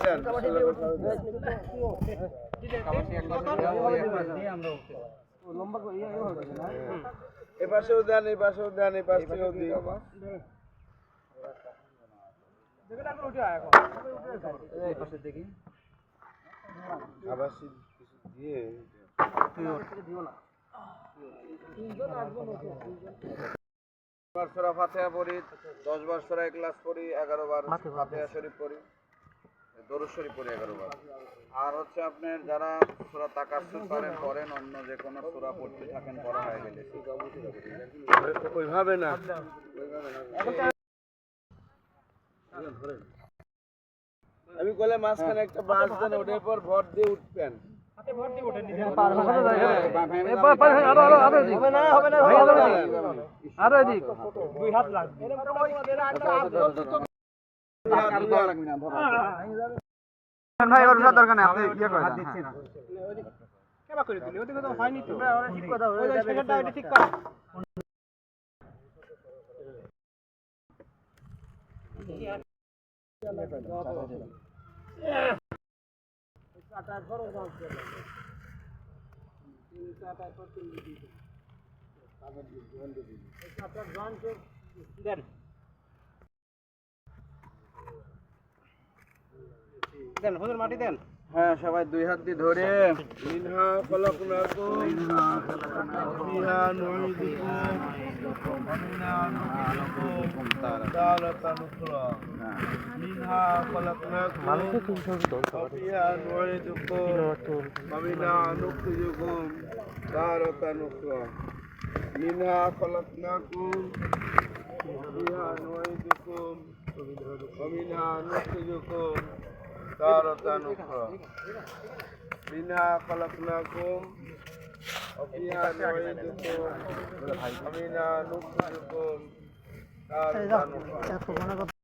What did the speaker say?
দেন এই পাশেও দেন এই পাশেও দেন এই পাশ থেকেও দিই আবার দিয়ে সূরা ফাতিহা পড়ি 10 বার সূরা ইখলাস পড়ি 11 বার ফাতিহা শরীফ পড়ি দরুদ শরীফ পড়ি 11 বার আর হচ্ছে আপনার যারা সূরা তাকাসসুর পড়েন অন্য যে কোনো সূরা পড়তে থাকেন পড়া হয়ে গেলে ওইভাবে না আমি কইলে মাঝখানে একটা বাস দেন ওটার পর ভর দিয়ে উঠবেন ভর দিয়ে ওঠেন নিজে পার হয়ে যায় হবে না আরো এদিক দুই হাত লাগবে ভাই ওর দরকার নেই আপনি ইয়ে করে দেন কেবা করে দিলে ওদিকে তো হয়নি তো ঠিক কথা ওই সেকেন্ডটা ওইটা ঠিক কর দেন হুজুর মাটি দেন হ্যাঁ সবাই দুই হাত দিয়ে ধরে মিনহা খলাকনাকুম ফিহা নুঈদুকুম মিনহা নুখরিজুকুম তারাতান উখরা মিনহা খলাকনাকুম ফিহা নুঈদুকুম মিনহা নুখরিজুকুম তারাতান উখরা মিনহা খলাকনাকুম ফিহা নুঈদুকুম মিনহা নুখরিজুকুম تارة أخرى منها خلقناكم وفيها نعيدكم ومنها نخرجكم تارة أخرى